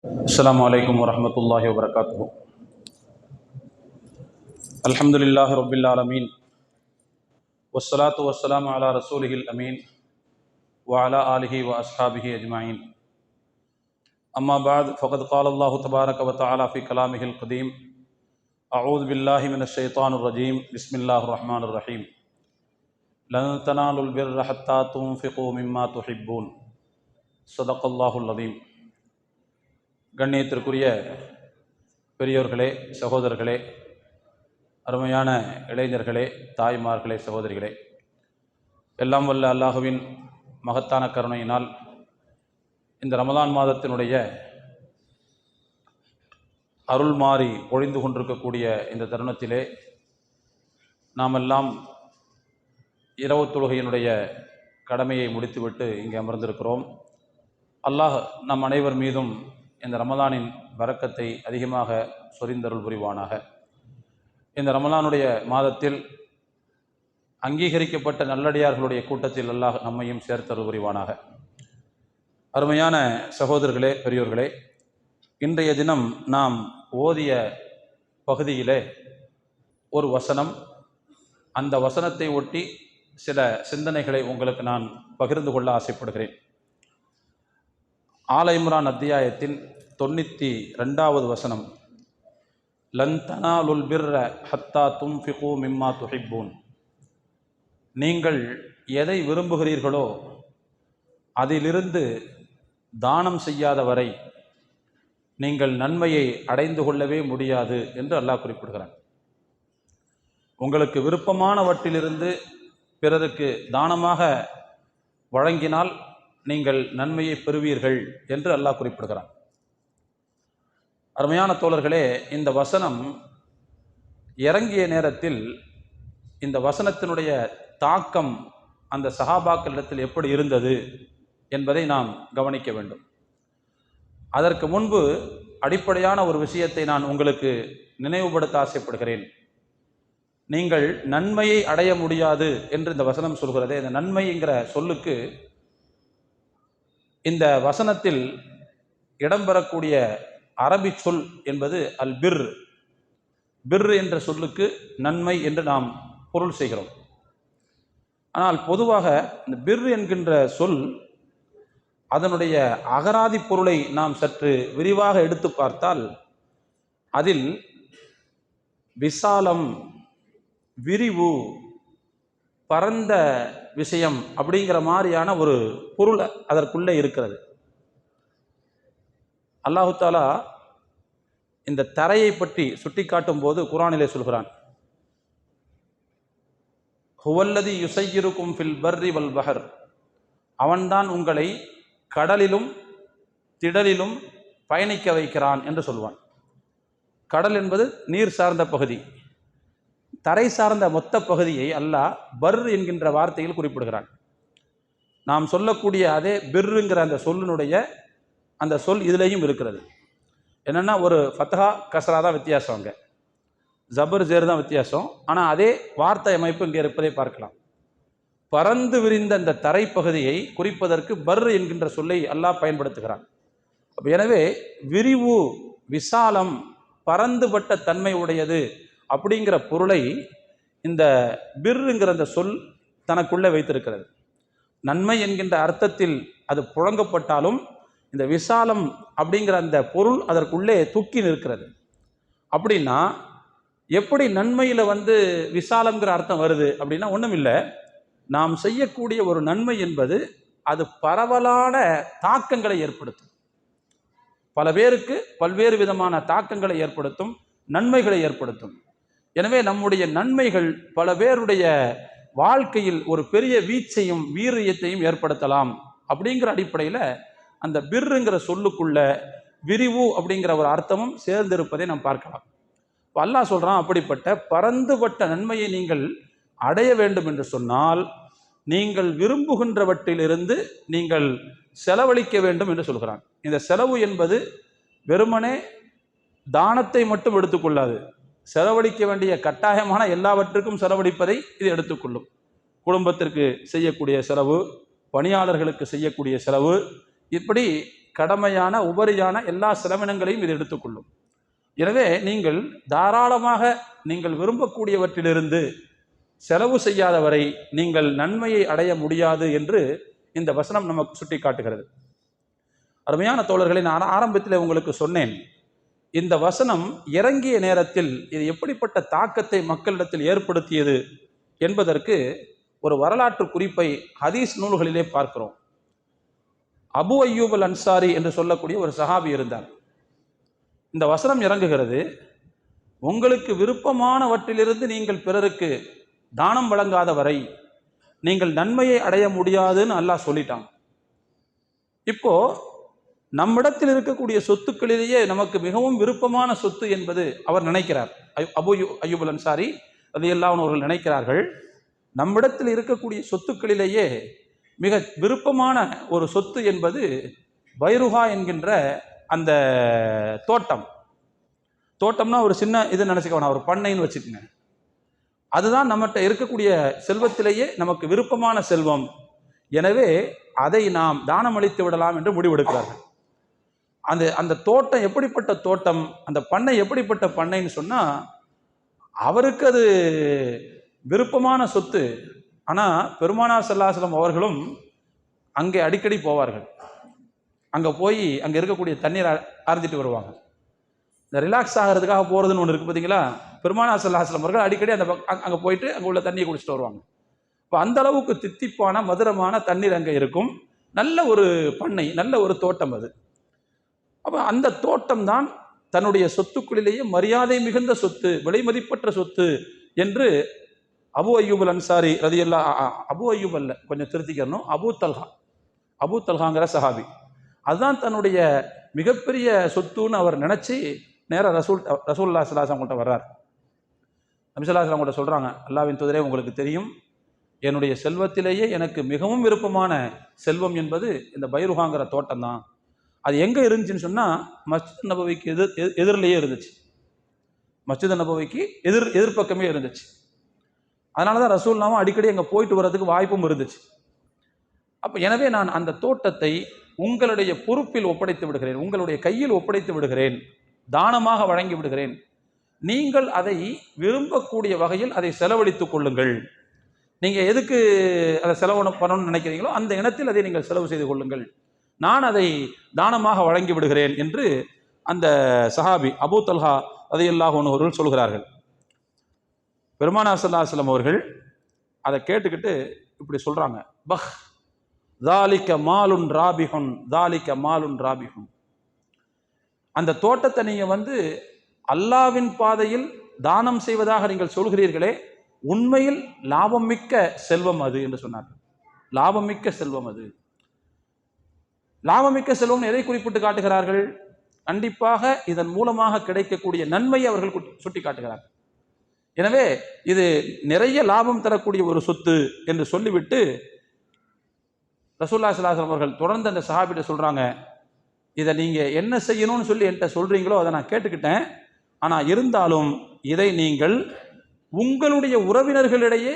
السلام عليكم ورحمة الله وبركاته. الحمد لله رب العالمين والصلاة والسلام على رسوله الأمين وعلى آله وأصحابه أجمعين. أما بعد فقد قال الله تبارك وتعالى في كلامه القديم: أعوذ بالله من الشيطان الرجيم بسم الله الرحمن الرحيم. لن تنالوا البر حتى تنفقوا مما تحبون. صدق الله العظيم. கண்ணியத்திற்குரிய பெரியோர்களே, சகோதரர்களே, அருமையான இளைஞர்களே, தாய்மார்களே, சகோதரிகளே, எல்லாம் வல்ல அல்லாஹுவின் மகத்தான கருணையினால் இந்த ரமலான் மாதத்தினுடைய அருள் மாறி பொழிந்து கொண்டிருக்கக்கூடிய இந்த தருணத்திலே நாமெல்லாம் இரவு தொழுகையினுடைய கடமையை முடித்துவிட்டு இங்கே அமர்ந்திருக்கிறோம். அல்லாஹ் நம் அனைவர் மீதும் இந்த ரமலானின் பரக்கத்தை அதிகமாக சொரிந்தருள் புரிவானாக. இந்த ரமலானுடைய மாதத்தில் அங்கீகரிக்கப்பட்ட நல்லடியார்களுடைய கூட்டத்தில் அல்லாஹ் நம்மையும் சேர்த்தருள் புரிவானாக. அருமையான சகோதரர்களே, பெரியோர்களே, இன்றைய தினம் நாம் ஓதிய பகுதியிலே ஒரு வசனம், அந்த வசனத்தை ஒட்டி சில சிந்தனைகளை உங்களுக்கு நான் பகிர்ந்து கொள்ள ஆசைப்படுகிறேன். ஆல இம்ரான் அத்தியாயத்தின் 92வது வசனம்: லன் தனாலுல் பிர்ர ஹத்தா துன்ஃபிகு மிம்மா துஹிப்பூன். நீங்கள் எதை விரும்புகிறீர்களோ அதிலிருந்து தானம் செய்யாத வரை நீங்கள் நன்மையை அடைந்து கொள்ளவே முடியாது என்று அல்லாஹ் குறிப்பிடுகிறான். உங்களுக்கு விருப்பமானவற்றிலிருந்து பிறருக்கு தானமாக வழங்கினால் நீங்கள் நன்மையை பெறுவீர்கள் என்று அல்லாஹ் குறிப்பிடுகிறான். அருமையான தோழர்களே, இந்த வசனம் இறங்கிய நேரத்தில் இந்த வசனத்தினுடைய தாக்கம் அந்த சஹாபாக்களிடத்தில் எப்படி இருந்தது என்பதை நாம் கவனிக்க வேண்டும். அதற்கு முன்பு அடிப்படையான ஒரு விஷயத்தை நான் உங்களுக்கு நினைவுபடுத்த ஆசைப்படுகிறேன். நீங்கள் நன்மையை அடைய முடியாது என்று இந்த வசனம் சொல்கிறதே, இந்த நன்மைங்கிற சொல்லுக்கு இந்த வசனத்தில் இடம்பெறக்கூடிய அரபி சொல் என்பது அல் பிர். பிர் என்ற சொல்லுக்கு நன்மை என்று நாம் பொருள் செய்கிறோம். ஆனால் பொதுவாக இந்த பிர் என்கின்ற சொல் அதனுடைய அகராதி பொருளை நாம் சற்று விரிவாக எடுத்து பார்த்தால் அதில் விசாலம், விரிவு, பரந்த விஷயம் அப்படிங்கிற மாதிரியான ஒரு பொருள் அதற்குள்ளே இருக்கிறது. அல்லாஹு தாலா இந்த தரையை பற்றி சுட்டி காட்டும் போது குர்ஆனிலே சொல்கிறான்: ஹுவல்லதி யுஸய்யிருக்கும் ஃபில் பர்ரி வல் பஹர். அவன்தான் உங்களை கடலிலும் திடலிலும் பயணிக்க வைக்கிறான் என்று சொல்வான். கடல் என்பது நீர் சார்ந்த பகுதி, தரை சார்ந்த மொத்த பகுதியை அல்லாஹ் பர் என்கின்ற வார்த்தையில் குறிப்பிடுகிறான். நாம் சொல்லக்கூடிய அதே பிர்ருங்கிற அந்த சொல்லினுடைய அந்த சொல் இதிலையும் இருக்கிறது. என்னென்னா, ஒரு ஃபத்ஹா கஸ்ரா தான் வித்தியாசம், அங்கே ஜபர் ஜேர் தான் வித்தியாசம். ஆனால் அதே வார்த்தை அமைப்பு இங்கே இருப்பதை பார்க்கலாம். பறந்து விரிந்த அந்த தரைப்பகுதியை குறிப்பதற்கு பர் என்கின்ற சொல்லை அல்லாஹ் பயன்படுத்துகிறான். எனவே விரிவு, விசாலம், பரந்துபட்ட தன்மை உடையது அப்படிங்கிற பொருளை இந்த பிர்ங்கிற அந்த சொல் தனக்குள்ளே வைத்திருக்கிறது. நன்மை என்கின்ற அர்த்தத்தில் அது புழங்கப்பட்டாலும் இந்த விசாலம் அப்படிங்கிற அந்த பொருள் அதற்குள்ளே தூக்கி நிற்கிறது. அப்படின்னா எப்படி நன்மையில் விசாலம்ங்கிற அர்த்தம் வருது அப்படின்னா, ஒன்றும் இல்லை, நாம் செய்யக்கூடிய ஒரு நன்மை என்பது அது பரவலான தாக்கங்களை ஏற்படுத்தும். பல பேருக்கு பல்வேறு விதமான தாக்கங்களை ஏற்படுத்தும், நன்மைகளை ஏற்படுத்தும். எனவே நம்முடைய நன்மைகள் பல பேருடைய வாழ்க்கையில் ஒரு பெரிய வீச்சையும் வீரியத்தையும் ஏற்படுத்தலாம். அப்படிங்கிற அடிப்படையில் அந்த பிர்ங்கிற சொல்லுக்குள்ள விரிவு அப்படிங்கிற ஒரு அர்த்தமும் சேர்ந்திருப்பதை நாம் பார்க்கலாம். இப்போ அல்லாஹ் சொல்கிறான், அப்படிப்பட்ட பரந்துபட்ட நன்மையை நீங்கள் அடைய வேண்டும் என்று சொன்னால் நீங்கள் விரும்புகின்றவற்றிலிருந்து நீங்கள் செலவழிக்க வேண்டும் என்று சொல்கிறான். இந்த செலவு என்பது வெறுமனே தானத்தை மட்டும் எடுத்துக்கொள்ளாது. செலவழிக்க வேண்டிய கட்டாயமான எல்லாவற்றுக்கும் செலவழிப்பதை இது எடுத்துக்கொள்ளும். குடும்பத்திற்கு செய்யக்கூடிய செலவு, பணியாளர்களுக்கு செய்யக்கூடிய செலவு, இப்படி கடமையான உபரியான எல்லா செலவினங்களையும் இது எடுத்துக்கொள்ளும். எனவே நீங்கள் தாராளமாக நீங்கள் விரும்பக்கூடியவற்றிலிருந்து செலவு செய்யாதவரை நீங்கள் நன்மையை அடைய முடியாது என்று இந்த வசனம் நமக்கு சுட்டி காட்டுகிறது. அருமையான தோழர்களை, நான் ஆரம்பத்தில் உங்களுக்கு சொன்னேன், இந்த வசனம் இறங்கிய நேரத்தில் இது எப்படிப்பட்ட தாக்கத்தை மக்களிடத்தில் ஏற்படுத்தியது என்பதற்கு ஒரு வரலாற்று குறிப்பை ஹதீஸ் நூல்களிலே பார்க்கிறோம். அபு அய்யூப் அல் அன்சாரி என்று சொல்லக்கூடிய ஒரு சஹாபி இருந்தார். இந்த வசனம் இறங்குகிறது, உங்களுக்கு விருப்பமானவற்றிலிருந்து நீங்கள் பிறருக்கு தானம் வழங்காத வரை நீங்கள் நன்மையை அடைய முடியாதுன்னு அல்லாஹ் சொல்லிட்டான். இப்போ நம்மிடத்தில் இருக்கக்கூடிய சொத்துக்களிலேயே நமக்கு மிகவும் விருப்பமான சொத்து என்பது அவர் நினைக்கிறார். அபு அய்யூப் அல் அன்சாரி ரலியல்லாஹு அன்ஹு அவர்கள் நினைக்கிறார்கள், நம்மிடத்தில் இருக்கக்கூடிய சொத்துக்களிலேயே மிக விருப்பமான ஒரு சொத்து என்பது பைருஹா என்கின்ற அந்த தோட்டம்னா ஒரு சின்ன இது நினச்சிக்கணும், ஒரு பண்ணைன்னு வச்சுக்கோங்க. அதுதான் நம்மகிட்ட இருக்கக்கூடிய செல்வத்திலேயே நமக்கு விருப்பமான செல்வம். எனவே அதை நாம் தானம் அளித்து விடலாம் என்று முடிவெடுக்கிறார்கள். அந்த தோட்டம் எப்படிப்பட்ட தோட்டம், அந்த பண்ணை எப்படிப்பட்ட பண்ணைன்னு சொன்னால், அவருக்கு அது விருப்பமான சொத்து. ஆனால் பெருமானார் ஸல்லல்லாஹு அலைஹி வஸல்லம் அவர்களும் அங்கே அடிக்கடி போவார்கள். அங்கே போய் அங்கே இருக்கக்கூடிய தண்ணீரை அருந்திட்டு வருவாங்க. இந்த ரிலாக்ஸ் ஆகிறதுக்காக போகிறதுன்னு ஒன்று இருக்குது பார்த்தீங்களா. பெருமானார் ஸல்லல்லாஹு அலைஹி வஸல்லம் அவர்கள் அடிக்கடி அங்கே போயிட்டு அங்கே உள்ள தண்ணியை குடிச்சிட்டு வருவாங்க. இப்போ அந்த அளவுக்கு தித்திப்பான மதுரமான தண்ணீர் அங்கே இருக்கும். நல்ல ஒரு பண்ணை, நல்ல ஒரு தோட்டம் அது. அப்போ அந்த தோட்டம் தான் தன்னுடைய சொத்துக்களிலேயே மரியாதை மிகுந்த சொத்து, விலை மதிப்பற்ற சொத்து என்று அபு அய்யூப் அல் அன்சாரி அபு அய்யூப் அல்ல, கொஞ்சம் திருத்திக்கணும், அபு தல்ஹாங்கிற சஹாபி, அதுதான் தன்னுடைய மிகப்பெரிய சொத்துன்னு அவர் நினச்சி நேராக ரசூலுல்லாஹி ஸல்லல்லாஹு அலைஹி வஸல்லம் அவங்கள்ட்ட வர்றார். நபி ஸல்லல்லாஹு அலைஹி வஸல்லம் அவங்கள்ட்ட சொல்கிறாங்க, அல்லாஹ்வின் தூதரே, உங்களுக்கு தெரியும், என்னுடைய செல்வத்திலேயே எனக்கு மிகவும் விருப்பமான செல்வம் என்பது இந்த பைருஹாங்கிற தோட்டம் தான். அது எங்கே இருந்துச்சுன்னு சொன்னால், மஸ்ஜித் நபவிக்கு எதிரிலேயே இருந்துச்சு. மஸ்ஜித் நபவிக்கு எதிர்பக்கமே இருந்துச்சு. அதனால தான் ரசூலுல்லாஹ் அடிக்கடி அங்கே போயிட்டு வர்றதுக்கு வாய்ப்பும் இருந்துச்சு. அப்போ எனவே நான் அந்த தோட்டத்தை உங்களுடைய பொறுப்பில் ஒப்படைத்து விடுகிறேன், உங்களுடைய கையில் ஒப்படைத்து விடுகிறேன், தானமாக வழங்கி விடுகிறேன். நீங்கள் அதை விரும்பக்கூடிய வகையில் அதை செலவழித்துக் கொள்ளுங்கள். நீங்கள் எதுக்கு அதை செலவு பண்ணணும்னு நினைக்கிறீங்களோ அந்த இனத்தில் அதை நீங்கள் செலவு செய்து கொள்ளுங்கள், நான் அதை தானமாக வழங்கி விடுகிறேன் என்று அந்த சஹாபி அபூ தல்ஹா ரலியல்லாஹு அன்ஹு அவர்கள் சொல்கிறார்கள். பெருமானார் ஸல்லல்லாஹு அலைஹி வஸல்லம் அவர்கள் அதை கேட்டுக்கிட்டு இப்படி சொல்கிறாங்க, பஹ் தாலிக மாலுன் ராபிஹுன், தாலிக மாலுன் ராபிஹுன். அந்த தோட்டத்தை நீங்கள் அல்லாஹ்வின் பாதையில் தானம் செய்வதாக நீங்கள் சொல்கிறீர்களே, உண்மையில் லாபம் மிக்க செல்வம் அது என்று சொன்னார்கள். லாபம் மிக்க செல்வம் அது. லாபமிக்க செல்வம் எதை குறிப்பிட்டு காட்டுகிறார்கள்? கண்டிப்பாக இதன் மூலமாக கிடைக்கக்கூடிய நன்மையை அவர்கள் சுட்டி காட்டுகிறார்கள். எனவே இது நிறைய லாபம் தரக்கூடிய ஒரு சொத்து என்று சொல்லிவிட்டு ரசூலுல்லாஹி ஸல்லல்லாஹு அலைஹி வஸல்லம் அவர்கள் தொடர்ந்து அந்த சஹாபிட்ட சொல்றாங்க, இதை நீங்க என்ன செய்யணும்னு சொல்லி என்கிட்ட சொல்றீங்களோ அதை நான் கேட்டுக்கிட்டேன். ஆனால் இருந்தாலும் இதை நீங்கள் உங்களுடைய உறவினர்களிடையே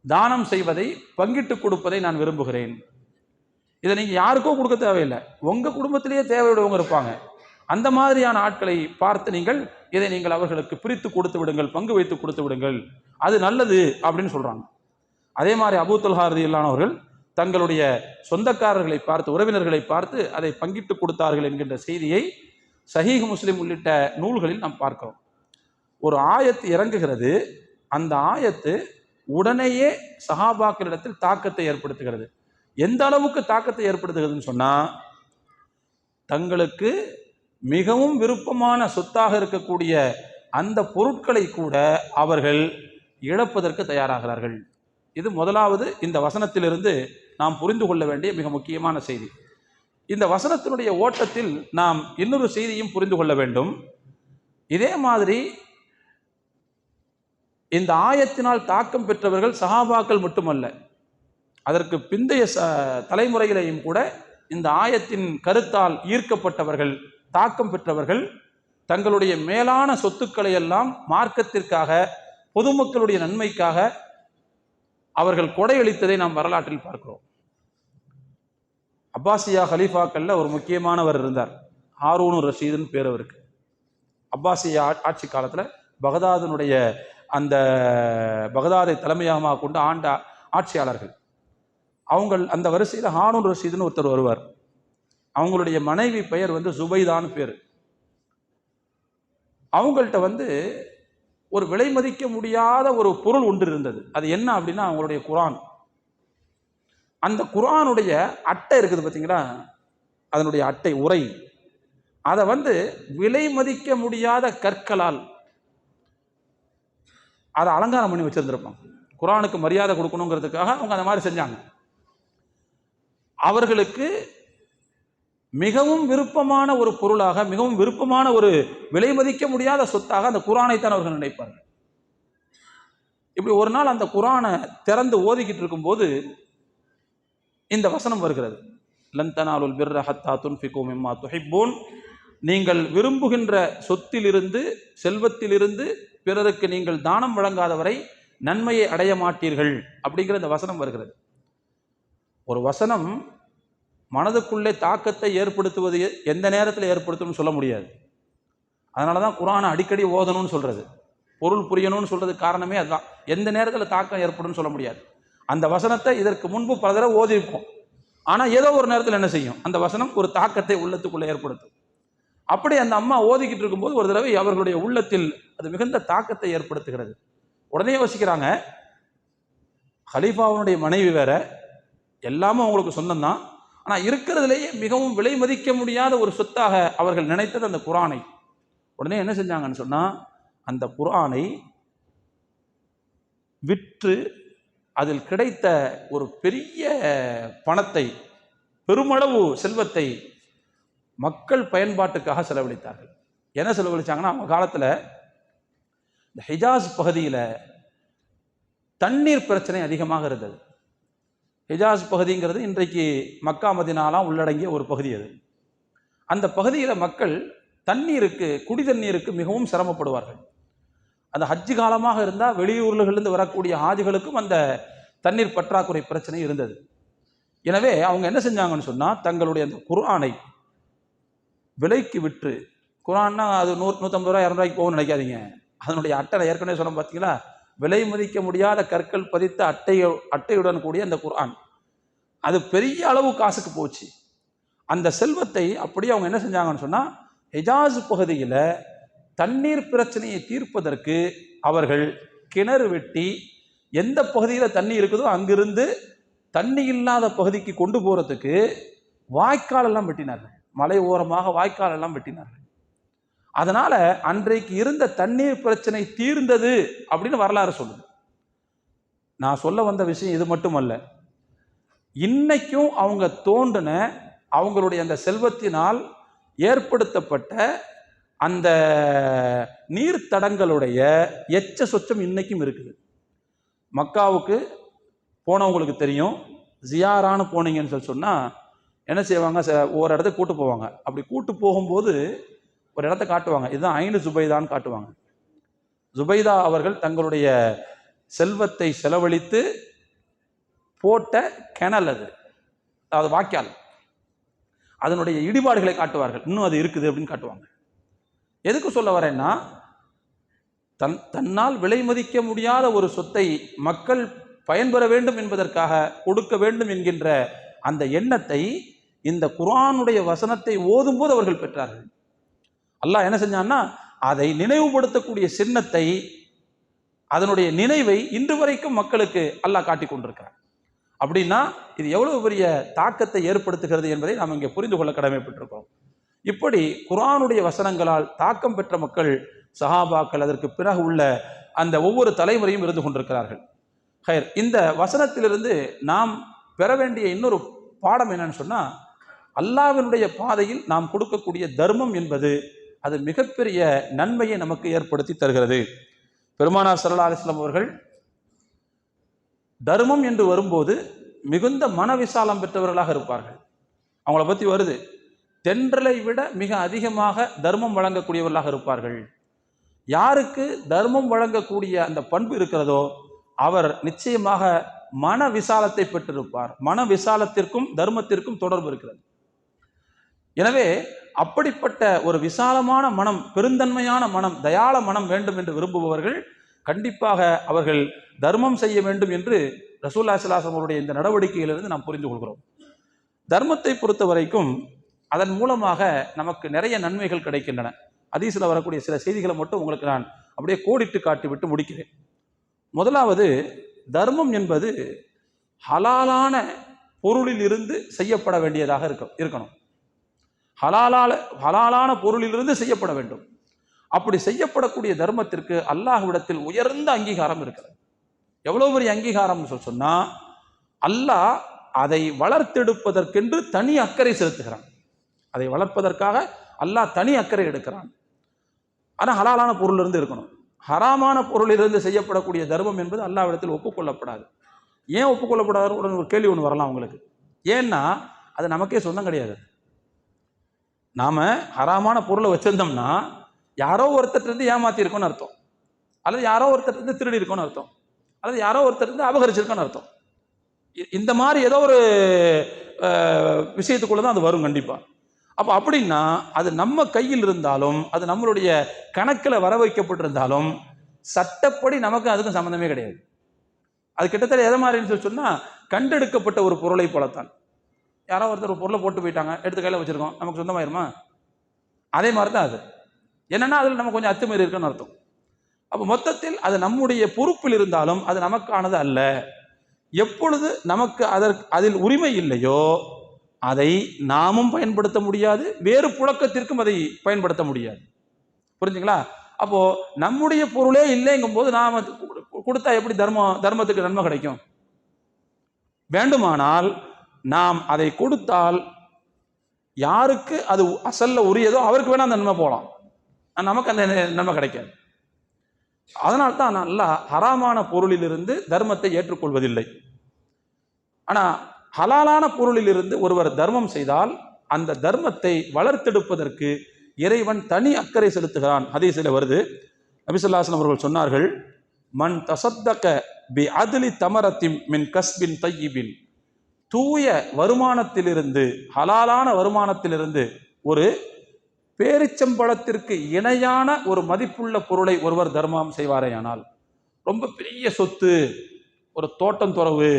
தானம் செய்வதை, பங்கிட்டு கொடுப்பதை நான் விரும்புகிறேன். இதை நீங்கள் யாருக்கோ கொடுக்க தேவையில்லை, உங்கள் குடும்பத்திலேயே தேவையுடையவங்க இருப்பாங்க, அந்த மாதிரியான ஆட்களை பார்த்து இதை நீங்கள் அவர்களுக்கு பிரித்து கொடுத்து விடுங்கள், பங்கு வைத்து கொடுத்து விடுங்கள், அது நல்லது அப்படின்னு சொல்கிறாங்க. அதே மாதிரி அபூ தல்ஹா ரலியல்லாஹு அன்ஹு அவர்கள் தங்களுடைய சொந்தக்காரர்களை பார்த்து, உறவினர்களை பார்த்து அதை பங்கிட்டு கொடுத்தார்கள் என்கின்ற செய்தியை சஹீஹ் முஸ்லிம் உள்ளிட்ட நூல்களில் நாம் பார்க்கிறோம். ஒரு ஆயத்து இறங்குகிறது, அந்த ஆயத்து உடனேயே சஹாபாக்களிடத்தில் தாக்கத்தை ஏற்படுத்துகிறது. எந்த அளவுக்கு தாக்கத்தை ஏற்படுத்துகிறதுன்னு சொன்னால், தங்களுக்கு மிகவும் விருப்பமான சொத்தாக இருக்கக்கூடிய அந்த பொருட்களை கூட அவர்கள் இழப்பதற்கு தயாராகிறார்கள். இது முதலாவது இந்த வசனத்திலிருந்து நாம் புரிந்து கொள்ள வேண்டிய மிக முக்கியமான செய்தி. இந்த வசனத்தினுடைய ஓட்டத்தில் நாம் இன்னொரு செய்தியும் புரிந்து கொள்ள வேண்டும். இதே மாதிரி இந்த ஆயத்தினால் தாக்கம் பெற்றவர்கள் சஹாபாக்கள் மட்டுமல்ல, அதற்கு பிந்தைய தலைமுறையிலையும் கூட இந்த ஆயத்தின் கருத்தால் ஈர்க்கப்பட்டவர்கள், தாக்கம் பெற்றவர்கள் தங்களுடைய மேலான சொத்துக்களை எல்லாம் மார்க்கத்திற்காக, பொதுமக்களுடைய நன்மைக்காக அவர்கள் கொடையளித்ததை நாம் வரலாற்றில் பார்க்கிறோம். அப்பாசியா ஹலீஃபாக்கள்ல ஒரு முக்கியமானவர் இருந்தார், ஹாரூன் ரஷீதுன்னு பேர் அவருக்கு. அப்பாசியா ஆட்சி காலத்தில் பகதாதனுடைய அந்த பகதாதை தலைமையாக கொண்டு ஆண்ட ஆட்சியாளர்கள். அந்த வரிசையில் ஹாரூன் ரஷீதுன்னு ஒருத்தர் வருவார். அவங்களுடைய மனைவி பெயர் ஜுபைதான்னு பேர். அவங்கள்ட்ட ஒரு விலை மதிக்க முடியாத ஒரு பொருள் ஒன்று இருந்தது. அது என்ன அப்படின்னா அவங்களுடைய குர்ஆன். அந்த குர்ஆனுடைய அட்டை இருக்குது பார்த்தீங்களா, அதனுடைய அட்டை உரை, அதை விலை மதிக்க முடியாத கற்களால் அதை அலங்காரம் பண்ணி வச்சிருந்திருப்பாங்க. குர்ஆனுக்கு மரியாதை கொடுக்கணுங்கிறதுக்காக அவங்க அந்த மாதிரி செஞ்சாங்க. அவர்களுக்கு மிகவும் விருப்பமான ஒரு பொருளாக, மிகவும் விருப்பமான ஒரு விலை மதிக்க முடியாத சொத்தாக அந்த குர்ஆனைத்தான் அவர்கள் நினைப்பார்கள். இப்படி ஒரு நாள் அந்த குர்ஆனை திறந்து ஓதிக்கிட்டு இருக்கும்போது இந்த வசனம் வருகிறது, லன் தனாலுல் பிர்ர ஹத்தா துன்ஃபிகு மிம்மா துஹிப்பூன், நீங்கள் விரும்புகின்ற சொத்திலிருந்து, செல்வத்திலிருந்து பிறருக்கு நீங்கள் தானம் வழங்காதவரை நன்மையை அடைய மாட்டீர்கள் அப்படிங்கிற இந்த வசனம் வருகிறது. ஒரு வசனம் மனதுக்குள்ளே தாக்கத்தை ஏற்படுத்துவது எந்த நேரத்தில் ஏற்படுத்தும்னு சொல்ல முடியாது. அதனால தான் குர்ஆனை அடிக்கடி ஓதணும்னு சொல்றது, பொருள் புரியணும்னு சொல்றது காரணமே அதுதான். எந்த நேரத்தில் தாக்கம் ஏற்படும் சொல்ல முடியாது. அந்த வசனத்தை இதற்கு முன்பு பல தடவை ஓதிருப்போம், ஆனால் ஏதோ ஒரு நேரத்தில் என்ன செய்யும், அந்த வசனம் ஒரு தாக்கத்தை உள்ளத்துக்குள்ளே ஏற்படுத்தும். அப்படி அந்த அம்மா ஓதிக்கிட்டு இருக்கும்போது ஒரு தடவை அவர்களுடைய உள்ளத்தில் அது மிகுந்த தாக்கத்தை ஏற்படுத்துகிறது. உடனே யோசிக்கிறாங்க, ஹலீஃபாவுடைய மனைவி வேற, எல்லாமே அவங்களுக்கு சொந்தம்தான், ஆனால் இருக்கிறதுலேயே மிகவும் விலை மதிக்க முடியாத ஒரு சொத்தாக அவர்கள் நினைத்தது அந்த குர்ஆனை. உடனே என்ன செஞ்சாங்கன்னு சொன்னால், அந்த குர்ஆனை விற்று அதில் கிடைத்த ஒரு பெரிய பணத்தை, பெருமளவு செல்வத்தை மக்கள் பயன்பாட்டுக்காக செலவழித்தார்கள். என்ன செலவழிச்சாங்கன்னா, அவங்க காலத்தில் இந்த ஹிஜாஸ் பகுதியில் தண்ணீர் பிரச்சனை அதிகமாக இருந்தது. ஹிஜாஸ் பகுதிங்கிறது இன்றைக்கு மக்கா மதீனாலாம் உள்ளடங்கிய ஒரு பகுதி. அது அந்த பகுதியில் மக்கள் தண்ணீருக்கு, குடி தண்ணீருக்கு மிகவும் சிரமப்படுவார்கள். அந்த ஹஜ்ஜு காலமாக இருந்தால் வெளியூர்களிலிருந்து வரக்கூடிய ஹாஜிகளுக்கும் அந்த தண்ணீர் பற்றாக்குறை பிரச்சனை இருந்தது. எனவே அவங்க என்ன செஞ்சாங்கன்னு சொன்னால், தங்களுடைய அந்த குர்ஆனை விலைக்கு விற்று, குர்ஆன்னா அது 100-150 ரூபா 200 ரூபாய்க்கு போகும்னு நினைக்காதீங்க. அதனுடைய அட்டை ஏற்கனவே சொன்ன பார்த்தீங்களா, விலை மதிக்க முடியாத கற்கள் பதித்த அட்டையுடன் கூடிய அந்த குர்ஆன், அது பெரிய அளவு காசுக்கு போச்சு. அந்த செல்வத்தை அப்படியே அவங்க என்ன செஞ்சாங்கன்னு சொன்னால், ஹிஜாஸ் பகுதியில் தண்ணீர் பிரச்சனையை தீர்ப்பதற்கு அவர்கள் கிணறு வெட்டி, எந்த பகுதியில் தண்ணி இருக்குதோ அங்கிருந்து தண்ணி இல்லாத பகுதிக்கு கொண்டு போகிறதுக்கு வாய்க்கால் எல்லாம் வெட்டினார்கள். மலை ஓரமாக வாய்க்கால் எல்லாம் வெட்டினார்கள். அதனால அன்றைக்கு இருந்த தண்ணீர் பிரச்சனை தீர்ந்தது அப்படின்னு வரலாறு சொல்லுது. நான் சொல்ல வந்த விஷயம் இது மட்டுமல்ல, இன்னைக்கும் அவங்க தோண்டின அவங்களுடைய அந்த செல்வத்தினால் ஏற்படுத்தப்பட்ட அந்த நீர்த்தடங்களுடைய எச்ச சொச்சம் இன்னைக்கும் இருக்குது. மக்காவுக்கு போனவங்களுக்கு தெரியும், ஜியாரான்னு போனீங்கன்னு சொன்னால் என்ன செய்வாங்க, ஒரு இடத்துக்கு கூட்டு போவாங்க. அப்படி கூட்டு போகும்போது ஒரு இடத்த காட்டுவாங்க, இதுதான் ஐனு ஜுபைதான்னு காட்டுவாங்க. ஜுபைதா அவர்கள் தங்களுடைய செல்வத்தை செலவழித்து போட்ட கிணல் அது, அதாவது வாய்க்கால், அதனுடைய இடிபாடுகளை காட்டுவார்கள். இன்னும் அது இருக்குது அப்படின்னு காட்டுவாங்க. எதுக்கு சொல்ல வரேன்னா, தன்னால் விலை மதிக்க முடியாத ஒரு சொத்தை மக்கள் பயன்பெற வேண்டும் என்பதற்காக கொடுக்க வேண்டும் என்கின்ற அந்த எண்ணத்தை இந்த குர்ஆனுடைய வசனத்தை ஓதும் போது அவர்கள் பெற்றார்கள். அல்லாஹ் என்ன செஞ்சான்னா, அதை நினைவுபடுத்தக்கூடிய சின்னத்தை, அதனுடைய நினைவை இன்று வரைக்கும் மக்களுக்கு அல்லாஹ் காட்டி கொண்டிருக்கிறார். அப்படின்னா இது எவ்வளவு பெரிய தாக்கத்தை ஏற்படுத்துகிறது என்பதை நாம் இங்கே புரிந்து கொள்ள கடமைப்பட்டிருக்கிறோம். இப்படி குர்ஆனுடைய வசனங்களால் தாக்கம் பெற்ற மக்கள், சஹாபாக்கள், அதற்கு பிறகு உள்ள அந்த ஒவ்வொரு தலைமுறையும் இருந்து கொண்டிருக்கிறார்கள். ஹைர், இந்த வசனத்திலிருந்து நாம் பெற வேண்டிய இன்னொரு பாடம் என்னன்னு சொன்னால், அல்லாஹ்வினுடைய பாதையில் நாம் கொடுக்கக்கூடிய தர்மம் என்பது அது மிகப்பெரிய நன்மையை நமக்கு ஏற்படுத்தி தருகிறது. பெருமானார் ஸல்லல்லாஹு அலைஹி வஸல்லம் அவர்கள் தர்மம் என்று வரும்போது மிகுந்த மனவிசாலம் பெற்றவர்களாக இருப்பார்கள். அவங்கள பற்றி வருது, தென்றலை விட மிக அதிகமாக தர்மம் வழங்கக்கூடியவர்களாக இருப்பார்கள். யாருக்கு தர்மம் வழங்கக்கூடிய அந்த பண்பு இருக்கிறதோ அவர் நிச்சயமாக மன விசாலத்தை பெற்றிருப்பார். மன விசாலத்திற்கும் தர்மத்திற்கும் தொடர்பு இருக்கிறது. எனவே அப்படிப்பட்ட ஒரு விசாலமான மனம், பெருந்தன்மையான மனம், தயாள மனம் வேண்டும் என்று விரும்புபவர்கள் கண்டிப்பாக அவர்கள் தர்மம் செய்ய வேண்டும் என்று ரசூலுல்லாஹி ஸல்லல்லாஹு அலைஹி வஸல்லம் இந்த நடவடிக்கையிலிருந்து நாம் புரிந்து கொள்கிறோம். தர்மத்தை பொறுத்த வரைக்கும் அதன் மூலமாக நமக்கு நிறைய நன்மைகள் கிடைக்கின்றன. ஹதீஸில் வரக்கூடிய சில செய்திகளை மட்டும் உங்களுக்கு நான் அப்படியே கோடிட்டு காட்டிவிட்டு முடிக்கிறேன். முதலாவது, தர்மம் என்பது ஹலாலான பொருளில் இருந்து செய்யப்பட வேண்டியதாக இருக்கணும். ஹலாலான பொருளிலிருந்து செய்யப்பட வேண்டும். அப்படி செய்யப்படக்கூடிய தர்மத்திற்கு அல்லாஹ்விடத்தில் உயர்ந்த அங்கீகாரம் இருக்கிறது. எவ்வளவு பெரிய அங்கீகாரம்னு சொன்னா, அல்லாஹ் அதை வளர்த்தெடுப்பதற்கென்று தனி அக்கறை செலுத்துகிறான். அதை வளர்ப்பதற்காக அல்லாஹ் தனி அக்கறை எடுக்கிறான். ஆனால் ஹலாலான பொருளிலிருந்து இருக்கணும். ஹராமான பொருளிலிருந்து செய்யப்படக்கூடிய தர்மம் என்பது அல்லாஹ்விடத்தில் ஒப்புக்கொள்ளப்படாது. ஏன் ஒப்புக்கொள்ளப்படாத ஒரு கேள்வி ஒன்று வரலாம் உங்களுக்கு. ஏன்னா அது நமக்கே சொந்தம் கிடையாது. நாம ஹராமான பொருளை வச்சிருந்தோம்னா யாரோ ஒருத்தர் இருந்து ஏமாத்தி இருக்கோன்னு அர்த்தம், அல்லது யாரோ ஒருத்தர் இருந்து திருடி இருக்கோன்னு அர்த்தம், அல்லது யாரோ ஒருத்தர் இருந்து அபகரிச்சிருக்கோன்னு அர்த்தம். இந்த மாதிரி ஏதோ ஒரு விஷயத்துக்குள்ள தான் அது வரும் கண்டிப்பா. அப்போ அப்படின்னா அது நம்ம கையில் இருந்தாலும், அது நம்மளுடைய கணக்கில் வர வைக்கப்பட்டிருந்தாலும் சட்டப்படி நமக்கு அதுக்கும் சம்மந்தமே கிடையாது. அது கிட்டத்தட்ட எதை மாதிரின்னு சொன்னா, கண்டெடுக்கப்பட்ட ஒரு பொருளை போலத்தான். யாரோ ஒருத்தர் ஒரு பொருளை போட்டு போயிட்டாங்க, எடுத்து கையில் வச்சிருக்கோம், நமக்கு சொந்தமாயிருமா? அதே மாதிரி தான் அது. என்னன்னா அதில் நம்ம கொஞ்சம் அத்துமீறி இருக்குன்னு அர்த்தம். அப்போ மொத்தத்தில் அது நம்முடைய பொறுப்பில் இருந்தாலும் அது நமக்கானது அல்ல. எப்பொழுது நமக்கு அதில் உரிமை இல்லையோ அதை நாமும் பயன்படுத்த முடியாது, வேறு புழக்கத்திற்கும் அதை பயன்படுத்த முடியாது. புரிஞ்சுங்களா? அப்போ நம்முடைய பொருளே இல்லைங்கும் போது நாம கொடுத்தா எப்படி தர்மத்துக்கு நன்மை கிடைக்கும்? வேண்டுமானால் நாம் அதை கொடுத்தால் யாருக்கு அது அசல்ல உரியதோ அவருக்கு வேணா அந்த நன்மை போகலாம், நமக்கு அந்த நன்மை கிடைக்காது. அதனால்தான் அல்லாஹ் ஹராமான பொருளிலிருந்து தர்மத்தை ஏற்றுக்கொள்வதில்லை. ஆனா ஹலாலான பொருளிலிருந்து ஒருவர் தர்மம் செய்தால் அந்த தர்மத்தை வளர்த்தெடுப்பதற்கு இறைவன் தனி அக்கறை செலுத்துகிறான். ஹதீஸில் வருது, நபி ஸல்லல்லாஹு அலைஹி வஸல்லம் அவர்கள் சொன்னார்கள், மன் தஸத்தக பி அத்லி தமரத்தின் மின் கஸ்பின் தய்யிபின், தூய வருமானத்திலிருந்து, ஹலாலான வருமானத்திலிருந்து ஒரு பேரிச்சம்பழத்திற்கு இணையான ஒரு மதிப்புள்ள பொருளை ஒருவர் தர்மம் செய்வாரேயானால், ரொம்ப பெரிய சொத்து, ஒரு தோட்டம் துறவு,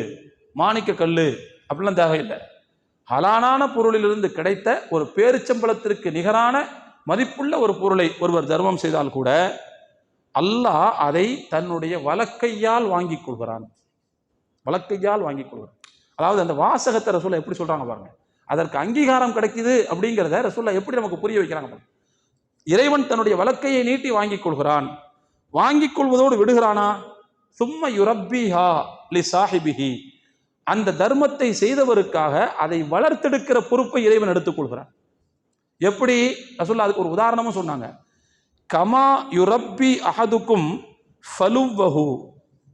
மாணிக்க கல்லு அப்படிலாம் தேவையில்லை. ஹலாலான பொருளிலிருந்து கிடைத்த ஒரு பேரிச்சம்பழத்திற்கு நிகரான மதிப்புள்ள ஒரு பொருளை ஒருவர் தர்மம் செய்தால் கூட அல்லாஹ் அதை தன்னுடைய வலக்கையால் வாங்கிக் கொள்கிறான். வலக்கையால் வாங்கிக் கொள்கிறான். அதாவது அந்த வாசகத்தை ரசூலுல்லாஹ் எப்படி சொல்றாங்க பாருங்க, அதற்கு அங்கீகாரம் கிடைக்குது அப்படிங்கிறத ரசூலுல்லாஹ் எப்படி நமக்கு புரிய வைக்கிறாங்க பாருங்க. இறைவன் தன்னுடைய வலக்கையை நீட்டி வாங்கிக் கொள்கிறான். வாங்கிக் கொள்வதோடு விடுகிறானா? சும்ம யுரப்பிஹா லி சாஹிபிஹி, அந்த தர்மத்தை செய்தவருக்காக அதை வளர்த்தெடுக்கிற பொறுப்பை இறைவன் எடுத்துக்கொள்கிறான். எப்படி? ரசூலுல்லாஹ் அதுக்கு ஒரு உதாரணமும் சொன்னாங்க. கமா யுரப்பி அஹதுக்கும் ஃபலுவஹு,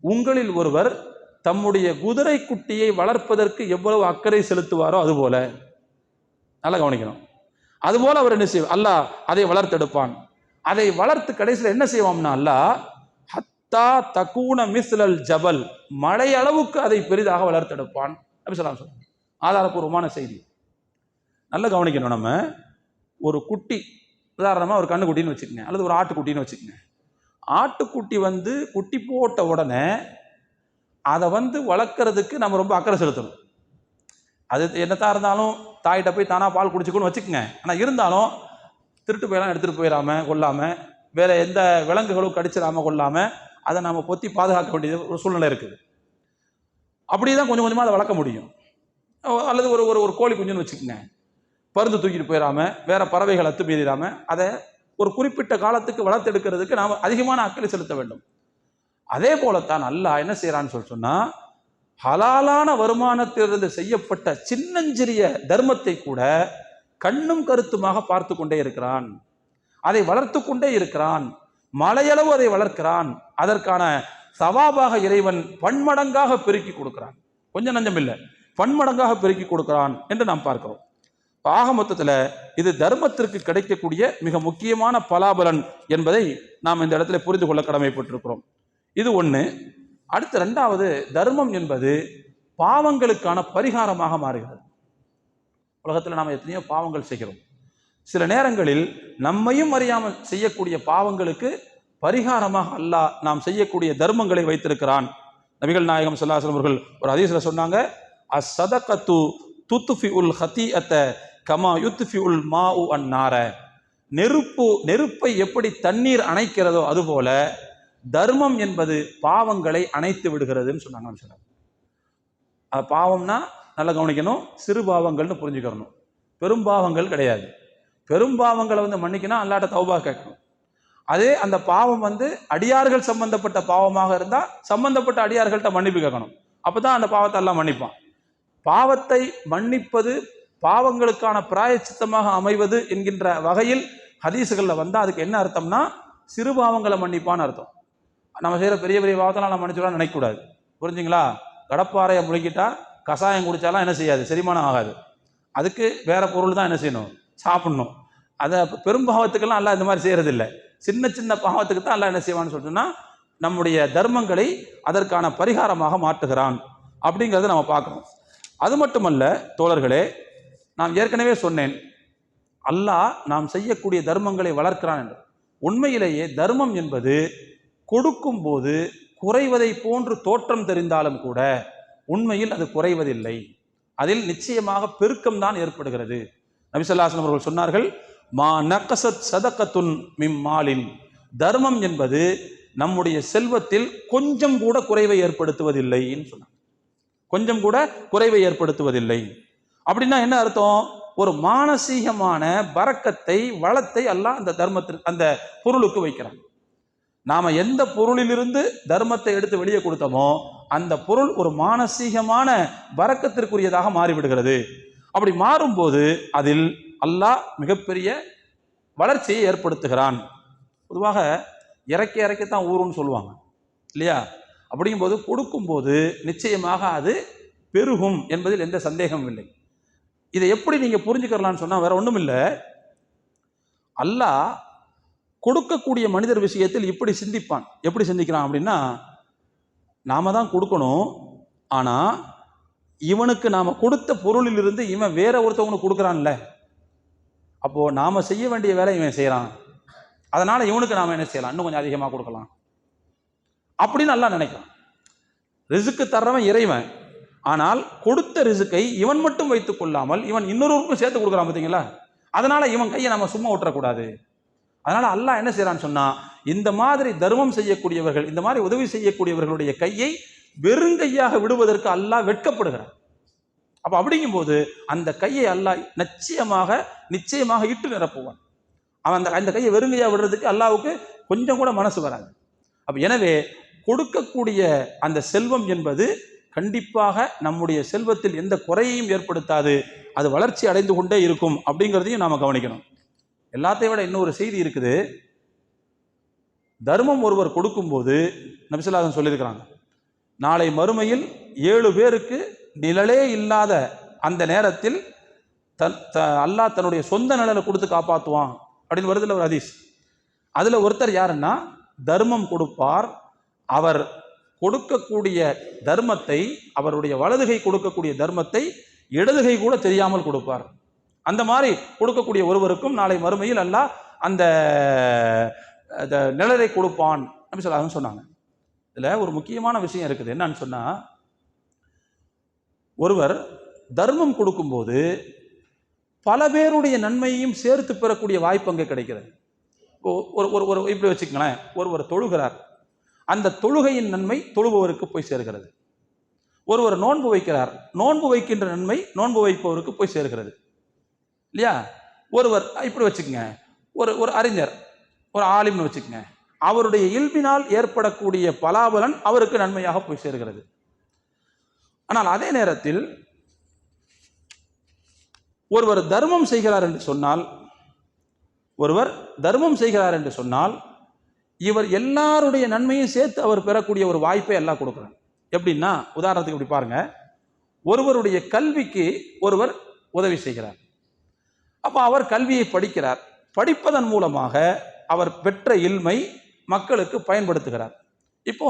உங்களில் ஒருவர் தம்முடைய குதிரை குட்டியை வளர்ப்பதற்கு எவ்வளவு அக்கறை செலுத்துவாரோ அதுபோல, நல்லா கவனிக்கணும், அதுபோல அவர் என்ன செய்வார்? அல்லாஹ் அதை வளர்த்தெடுப்பான். அதை வளர்த்து கடைசியில் என்ன செய்வான்னா, அல்லாஹ் ஹத்தா தகூன மிஸ்லல் ஜபல், மலை அளவுக்கு அதை பெரிதாக வளர்த்தெடுப்பான். அப்படி சொல்ல ஆதாரபூர்வமான செய்தி. நல்லா கவனிக்கணும். நம்ம ஒரு குட்டி, உதாரணமாக ஒரு கண்ணுக்குட்டின்னு வச்சுக்கோங்க, அல்லது ஒரு ஆட்டுக்குட்டின்னு வச்சுக்கோங்க. ஆட்டுக்குட்டி குட்டி போட்ட உடனே அதை வளர்க்கறதுக்கு நம்ம ரொம்ப அக்கறை செலுத்தணும். அது என்னத்தான் இருந்தாலும் தாயிட்ட போய் தானா பால் குடிச்சுக்கணும்னு வச்சுக்கோங்க. ஆனால் இருந்தாலும் திருட்டு போயெல்லாம் எடுத்துகிட்டு போயிடாம கொள்ளாமல், வேற எந்த விலங்குகளும் கடிச்சிடாமல் கொள்ளாமல் அதை நம்ம பொத்தி பாதுகாக்க வேண்டிய ஒரு சூழ்நிலை இருக்குது. அப்படி தான் கொஞ்சம் கொஞ்சமாக அதை வளர்க்க முடியும். அல்லது ஒரு ஒரு கோழி குஞ்சுன்னு வச்சுக்கோங்க, பருந்து தூக்கிட்டு போயிடாம, வேற பறவைகள் அத்துமீறாம அதை ஒரு குறிப்பிட்ட காலத்துக்கு வளர்த்தெடுக்கிறதுக்கு நாம் அதிகமான அக்கறை செலுத்த வேண்டும். அதே போலத்தான் அல்லாஹ் என்ன செய்யறான்னு சொன்னா, ஹலாலான வருமானத்திலிருந்து செய்யப்பட்ட சின்னஞ்சிறிய தர்மத்தை கூட கண்ணும் கருத்துமாக பார்த்து கொண்டே இருக்கிறான். அதை வளர்த்து கொண்டே இருக்கிறான். மலையளவு அதை வளர்க்கிறான். அதற்கான சவாபாக இறைவன் பன்மடங்காக பெருக்கி கொடுக்கிறான். கொஞ்சம் நஞ்சம் இல்லை, பன்மடங்காக பெருக்கி கொடுக்கிறான் என்று நாம் பார்க்கிறோம். ஆக மொத்தத்தில் இது தர்மத்திற்கு கிடைக்கக்கூடிய மிக முக்கியமான பலாபலன் என்பதை நாம் இந்த இடத்துல புரிந்து கொள்ள கடமைப்பட்டிருக்கிறோம். இது ஒன்று. அடுத்து இரண்டாவது, தர்மம் என்பது பாவங்களுக்கான பரிகாரமாக மாறுகிறது. உலகத்தில் நாம் எத்தனையோ பாவங்கள் செய்கிறோம். சில நேரங்களில் நம்மையும் அறியாமல் செய்யக்கூடிய பாவங்களுக்கு பரிகாரமாக அல்லாஹ் நாம் செய்யக்கூடிய தர்மங்களை வைத்திருக்கிறான். நபிகள் நாயகம் ஸல்லல்லாஹு அலைஹி வஸல்லம் அவர்கள் ஒரு ஹதீஸ்ல சொன்னாங்க, அஸ்ஸதகத்து துத்ஃபிஉல் ஹதீஅத கமா யுத்ஃபிஉல் மாஉ அன்னார. நெருப்பை எப்படி தண்ணீர் அணைக்கிறதோ அதுபோல தர்மம் என்பது பாவங்களை அணைத்து விடுகிறதுன்னு சொன்னாங்க. பாவம்னா நல்லா கவனிக்கணும், சிறு பாவங்கள்னு புரிஞ்சுக்கணும், பெரும் பாவங்கள் கிடையாது. பெரும் பாவங்களை மன்னிக்கணும், அல்லாட்ட தௌபா கேட்கணும். அதே அந்த பாவம் அடியார்கள் சம்பந்தப்பட்ட பாவமாக இருந்தால் சம்பந்தப்பட்ட அடியார்கள்ட்ட மன்னிப்பு கேட்கணும். அப்பதான் அந்த பாவத்தை எல்லாம் மன்னிப்பான். பாவத்தை மன்னிப்பது பாவங்களுக்கான பிராயச்சித்தமாக அமைவது என்கின்ற வகையில் ஹதீசுகளில் வந்தால் அதுக்கு என்ன அர்த்தம்னா சிறு பாவங்களை மன்னிப்பான்னு அர்த்தம். நம்ம செய்கிற பெரிய பெரிய பாவத்தெல்லாம் நம்ம மன்னிச்சுலாம் நினைக்கக்கூடாது. புரிஞ்சுங்களா? கடப்பாறையை முழுக்கிட்டா கஷாயம் குடித்தாலாம் என்ன செய்யாது, செரிமானம் ஆகாது. அதுக்கு வேற பொருள் தான் என்ன செய்யணும், சாப்பிடணும். அதை பெரும்பாவத்துக்கெல்லாம் எல்லாம் இந்த மாதிரி செய்யறது இல்லை. சின்ன சின்ன பாவத்துக்கு தான் எல்லாம் என்ன செய்வான்னு சொல்லிட்டோம்னா நம்முடைய தர்மங்களை அதற்கான பரிகாரமாக மாற்றுகிறான் அப்படிங்கிறத நம்ம பார்க்கணும். அது மட்டுமல்ல தோழர்களே, நான் ஏற்கனவே சொன்னேன், அல்லாஹ் நாம் செய்யக்கூடிய தர்மங்களை வளர்க்கிறான் என்று. உண்மையிலேயே தர்மம் என்பது கொடுக்கும் போது குறைவதை போன்று தோற்றம் தெரிந்தாலும் கூட உண்மையில் அது குறைவதில்லை. அதில் நிச்சயமாக பெருக்கம் தான் ஏற்படுகிறது. நபி ஸல்லல்லாஹு அலைஹி வஸல்லம் அவர்கள் சொன்னார்கள், மா நகசத் சதகத்துன் மிம் மாலின். தர்மம் என்பது நம்முடைய செல்வத்தில் கொஞ்சம் கூட குறைவை ஏற்படுத்துவதில்லைன்னு சொன்னாங்க. கொஞ்சம் கூட குறைவை ஏற்படுத்துவதில்லை. அப்படின்னா என்ன அர்த்தம்? ஒரு மானசீகமான பரக்கத்தை, வளத்தை அல்லாஹ் அந்த தர்மத்திற்கு, அந்த பொருளுக்கு வைக்கிறான். நாம எந்த பொருளிலிருந்து தர்மத்தை எடுத்து வெளியே கொடுத்தோமோ அந்த பொருள் ஒரு மானசீகமான பரக்கத்திற்குரியதாக மாறிவிடுகிறது. அப்படி மாறும்போது அதில் அல்லாஹ் மிகப்பெரிய வளர்ச்சியை ஏற்படுத்துகிறான். பொதுவாக இறக்கத்தான் ஊருன்னு சொல்லுவாங்க இல்லையா? அப்படிங்கும்போது கொடுக்கும்போது நிச்சயமாக அது பெருகும் என்பதில் எந்த சந்தேகமும் இல்லை. இதை எப்படி நீங்க புரிஞ்சுக்கலாம்னு சொன்னா வேற ஒன்றும் இல்லை. அல்லாஹ் கொடுக்கக்கூடிய மனிதர் விஷயத்தில் இப்படி சிந்திப்பான். எப்படி சிந்திக்கிறான் அப்படின்னா, நாம தான் கொடுக்கணும், ஆனா இவனுக்கு நாம கொடுத்த பொருளில் இருந்து இவன் வேற ஒருத்தவனுக்கு கொடுக்குறான்ல, அப்போ நாம செய்ய வேண்டிய வேலை இவன் செய்யறான், அதனால இவனுக்கு நாம என்ன செய்யலாம், இன்னும் கொஞ்சம் அதிகமாக கொடுக்கலாம் அப்படின்னு எல்லாம் நினைக்கிறான். ரிசுக்கு தர்றவன் இறைவன், ஆனால் கொடுத்த ரிசுக்கை இவன் மட்டும் வைத்துக் கொள்ளாமல் இவன் இன்னொருவருக்கும் சேர்த்து கொடுக்குறான் பார்த்தீங்களா? அதனால இவன் கையை நம்ம சும்மா விட்டுறக்கூடாது. அதனால அல்லாஹ் என்ன செய்யறான்னு சொன்னா, இந்த மாதிரி தர்மம் செய்யக்கூடியவர்கள், இந்த மாதிரி உதவி செய்யக்கூடியவர்களுடைய கையை வெறுங்கையாக விடுவதற்கு அல்லாஹ் வெட்கப்படுகிறான். அப்ப அப்படிங்கும்போது அந்த கையை அல்லாஹ் நிச்சயமாக இட்டு நிரப்புவான். அவன் அந்த கையை வெறுங்கையா விடுறதுக்கு அல்லாஹ்வுக்கு கொஞ்சம் கூட மனசு வராது. அப்ப எனவே கொடுக்கக்கூடிய அந்த செல்வம் என்பது கண்டிப்பாக நம்முடைய செல்வத்தில் எந்த குறையையும் ஏற்படுத்தாது, அது வளர்ச்சி அடைந்து கொண்டே இருக்கும் அப்படிங்கிறதையும் நாம கவனிக்கணும். எல்லாத்தையும் விட இன்னொரு செய்தி இருக்குது. தர்மம் ஒருவர் கொடுக்கும்போது நபி ஸல்லல்லாஹு அலைஹி வஸல்லம் சொல்லியிருக்கிறாங்க, நாளை மறுமையில் 7 பேருக்கு நிழலே இல்லாத அந்த நேரத்தில் அல்லாஹ் தன்னுடைய சொந்த நிழலை கொடுத்து காப்பாற்றுவான் அப்படின்னு வருதுல ஒரு ஹதீஸ். அதுல ஒருத்தர் யாருன்னா, தர்மம் கொடுப்பார். அவர் கொடுக்கக்கூடிய தர்மத்தை, அவருடைய வலதுகை கொடுக்கக்கூடிய தர்மத்தை இடதுகை கூட தெரியாமல் கொடுப்பார். அந்த மாதிரி கொடுக்கக்கூடிய ஒருவருக்கும் நாளை மறுமையில் அல்லாஹ் அந்த நிழலை கொடுப்பான் நபி ஸல்லல்லாஹு அலைஹி வஸல்லம் சொன்னாங்க. இதுல ஒரு முக்கியமான விஷயம் இருக்குது. என்னன்னு சொன்னா, ஒருவர் தர்மம் கொடுக்கும்போது பல பேருடைய நன்மையையும் சேர்த்து பெறக்கூடிய வாய்ப்பு அங்கே கிடைக்கிறது. ஒரு இப்படி வச்சுக்கங்களேன், ஒருவர் தொழுகிறார், அந்த தொழுகையின் நன்மை தொழுபவருக்கு போய் சேர்கிறது. ஒருவர் நோன்பு வைக்கிறார், நோன்பு வைக்கின்ற நன்மை நோன்பு வைப்பவருக்கு போய் சேர்கிறது இல்லையா? ஒருவர் இப்படி வச்சுக்கங்க, ஒரு அறிஞர், ஒரு ஆலிம்னு வச்சுக்கங்க, அவருடைய இல்மினால் ஏற்படக்கூடிய பலாபலன் அவருக்கு நன்மையாக போய் சேர்கிறது. ஆனால் அதே நேரத்தில் ஒருவர் தர்மம் செய்கிறார் என்று சொன்னால் இவர் எல்லாருடைய நன்மையும் சேர்த்து அவர் பெறக்கூடிய ஒரு வாய்ப்பை எல்லாம் கொடுக்குறார். எப்படின்னா, உதாரணத்துக்கு இப்படி பாருங்க, ஒருவருடைய கல்விக்கு ஒருவர் உதவி செய்கிறார். அப்ப அவர் கல்வியை படிக்கிறார், படிப்பதன் மூலமாக அவர் பெற்ற இல்மை மக்களுக்கு பயன்படுத்துகிறார். இப்போ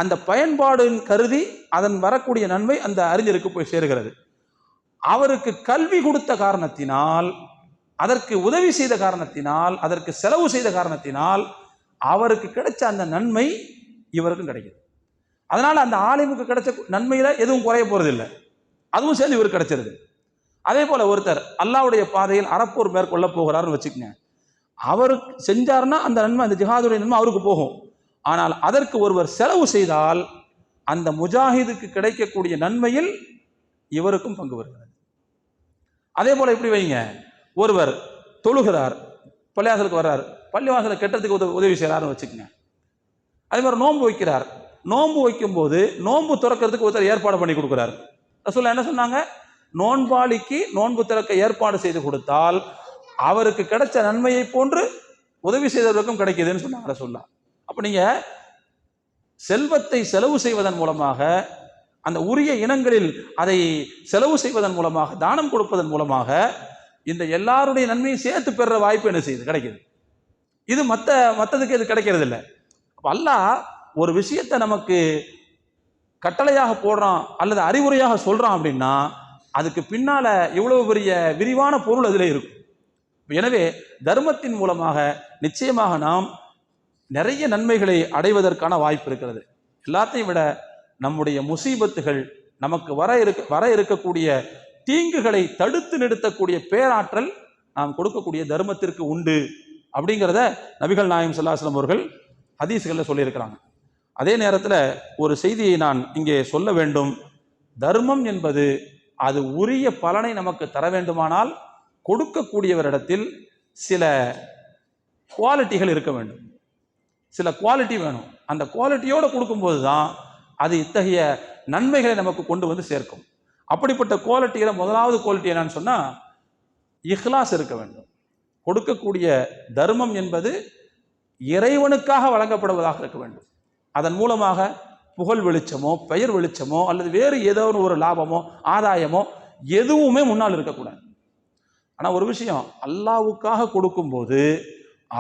அந்த பயன்பாடு கருதி அதன் வரக்கூடிய நன்மை அந்த அறிஞருக்கு போய் சேருகிறது. அவருக்கு கல்வி கொடுத்த காரணத்தினால், அதற்கு உதவி செய்த காரணத்தினால், அதற்கு செலவு செய்த காரணத்தினால் அவருக்கு கிடைச்ச அந்த நன்மை இவருக்கும் கிடைக்குது. அதனால அந்த ஆலிமுக்கு கிடைச்ச நன்மையில எதுவும் குறைய போறது இல்லை, அதுவும் சேர்ந்து இவருக்கு கிடைச்சிருது. அதே போல ஒருத்தர் அல்லாஹ்வுடைய பாதையில் அறப்போர் மேற்கொள்ள போகிறாருன்னு வச்சுக்கோங்க, அவருக்கு செஞ்சாருன்னா அந்த நன்மை, அந்த ஜிஹாதுடைய நன்மை அவருக்கு போகும். ஆனால் அதற்கு ஒருவர் செலவு செய்தால் அந்த முஜாஹிதுக்கு கிடைக்கக்கூடிய நன்மையில் இவருக்கும் பங்கு வருகிறது. அதே போல இப்படி வைங்க, ஒருவர் தொழுகிறார், பள்ளிவாசலுக்கு வர்றார், பள்ளிவாசலை கெட்டதுக்கு உதவி செய்யறாருன்னு வச்சுக்கோங்க. அதே மாதிரி நோன்பு வைக்கிறார், நோன்பு வைக்கும் போது நோன்பு திறக்கிறதுக்கு ஒருத்தர் ஏற்பாடு பண்ணி கொடுக்குறாரு. ரசூலுல்லாஹ் என்ன சொன்னாங்க? நோன்பாளிக்கு நோன்பு திறக்க ஏற்பாடு செய்து கொடுத்தால் அவருக்கு கிடைச்ச நன்மையை போன்று உதவி செய்தவருக்கும் கிடைக்குதுன்னு சொன்னாங்க ரசூலுல்லாஹ். அப்ப நீங்க செல்வத்தை செலவு செய்வதன் மூலமாக, அந்த உரிய இனங்களில் அதை செலவு செய்வதன் மூலமாக, தானம் கொடுப்பதன் மூலமாக இந்த எல்லாருடைய நன்மையும் சேர்த்து பெற வாய்ப்பு என்ன செய்யுது, கிடைக்குது. இது மற்றதுக்கு இது கிடைக்கிறது இல்லை. அப்ப அல்லாஹ் ஒரு விஷயத்தை நமக்கு கட்டளையாக போடுறான் அல்லது அறிவுரையாக சொல்றான் அப்படின்னா அதுக்கு பின்னால இவ்வளவு பெரிய விரிவான பொருள் அதில் இருக்கும். எனவே தர்மத்தின் மூலமாக நிச்சயமாக நாம் நிறைய நன்மைகளை அடைவதற்கான வாய்ப்பு இருக்கிறது. எல்லாத்தையும் விட நம்முடைய முசீபத்துகள், நமக்கு வர இருக்கக்கூடிய தீங்குகளை தடுத்து நிறுத்தக்கூடிய பேராற்றல் நாம் கொடுக்கக்கூடிய தர்மத்திற்கு உண்டு அப்படிங்கிறத நபிகள் நாயகம் ஸல்லல்லாஹு அலைஹி வஸல்லம் அவர்கள் ஹதீஸ்களில் சொல்லியிருக்கிறாங்க. அதே நேரத்தில் ஒரு செய்தியை நான் இங்கே சொல்ல வேண்டும். தர்மம் என்பது அது உரிய பலனை நமக்கு தர வேண்டுமானால் கொடுக்கக்கூடியவரிடத்தில் சில குவாலிட்டிகள் இருக்க வேண்டும், சில குவாலிட்டி வேணும். அந்த குவாலிட்டியோடு கொடுக்கும்போது தான் அது இத்தகைய நன்மைகளை நமக்கு கொண்டு வந்து சேர்க்கும். அப்படிப்பட்ட குவாலிட்டியில் முதலாவது குவாலிட்டி என்னன்னு சொன்னால் இஹ்லாஸ் இருக்க வேண்டும். கொடுக்கக்கூடிய தர்மம் என்பது இறைவனுக்காக வழங்கப்படுவதாக இருக்க வேண்டும். அதன் மூலமாக புகழ் வெளிச்சமோ பெயர் வெளிச்சமோ அல்லது வேறு ஏதோ ஒரு லாபமோ ஆதாயமோ எதுவுமே முன்னால் இருக்கக்கூடாது. ஆனால் ஒரு விஷயம், அல்லாஹ்வுக்காக கொடுக்கும்போது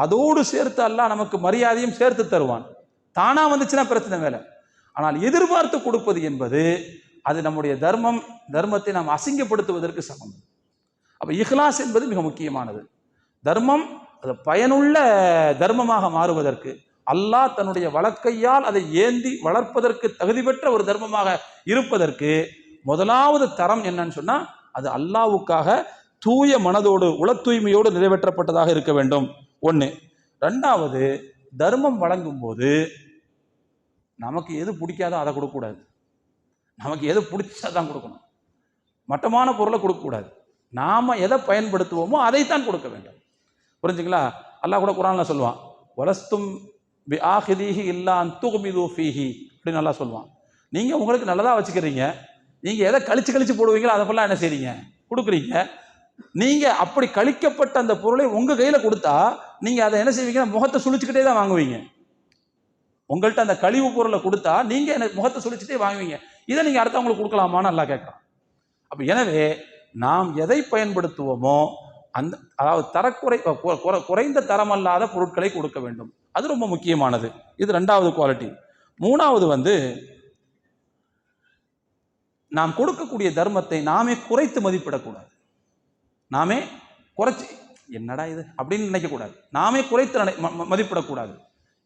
அதோடு சேர்த்து அல்லாஹ் நமக்கு மரியாதையும் சேர்த்து தருவான். தானா வந்துச்சுன்னா பிரச்சனை வேலை. ஆனால் எதிர்பார்த்து கொடுப்பது என்பது அது நம்முடைய தர்மத்தை நாம் அசிங்கப்படுத்துவதற்கு சமம். அப்ப இஹ்லாஸ் என்பது மிக முக்கியமானது. தர்மம் அது பயனுள்ள தர்மமாக மாறுவதற்கு, அல்லாஹ் தன்னுடைய வழக்கையால் அதை ஏந்தி வளர்ப்பதற்கு தகுதி பெற்ற ஒரு தர்மமாக இருப்பதற்கு முதலாவது தரம் என்னன்னு சொன்னா அது அல்லாஹ்வுக்காக தூய மனதோடு உள தூய்மையோடு நிறைவேற்றப்பட்டதாக இருக்க வேண்டும். ஒன்று. ரெண்டாவது, தர்மம் வழங்கும் போது நமக்கு எது பிடிக்காதோ அதை கொடுக்கக்கூடாது, நமக்கு எது பிடிச்சதான் கொடுக்கணும். மட்டமான பொருளை கொடுக்கக்கூடாது. நாம எதை பயன்படுத்துவோமோ அதைத்தான் கொடுக்க வேண்டும். புரிஞ்சுங்களா? அல்லாஹ் கூட குர்ஆன்ல சொல்லுவான், வலஸ்தும் பி ஆஹிதிஹி இல்லா அன் துக்மிது ஃபீஹி அப்படின்னு நல்லா சொல்லுவான். நீங்க உங்களுக்கு நல்லதா வச்சுக்கிறீங்க, நீங்க எதை கழிச்சு போடுவீங்களோ அதை ஃபுல்லா என்ன செய்றீங்க, கொடுக்குறீங்க. நீங்க அப்படி கழிக்கப்பட்ட அந்த பொருளை உங்க கையில கொடுத்தா நீங்க அதை என்ன செய்வீங்க, முகத்தை சுழிச்சுக்கிட்டே தான் வாங்குவீங்க. உங்கள்கிட்ட அந்த கழிவு பொருளை கொடுத்தா நீங்க எனக்கு முகத்தை சுழிச்சுட்டே வாங்குவீங்க. இதை நீங்க அடுத்தவங்களுக்கு கொடுக்கலாமான்னு நல்லா கேட்கலாம். அப்ப எனவே நாம் எதை பயன்படுத்துவோமோ அந்த அதாவது குறைந்த தரமல்லாத பொருட்களை கொடுக்க வேண்டும். அது ரொம்ப முக்கியமானது. இது ரெண்டாவது குவாலிட்டி. மூணாவது நாம் கொடுக்கக்கூடிய தர்மத்தை நாமே குறைத்து மதிப்பிடக்கூடாது. நாமே குறைச்சி என்னடா இது அப்படின்னு நினைக்கக்கூடாது. நாமே குறைத்து மதிப்பிடக்கூடாது.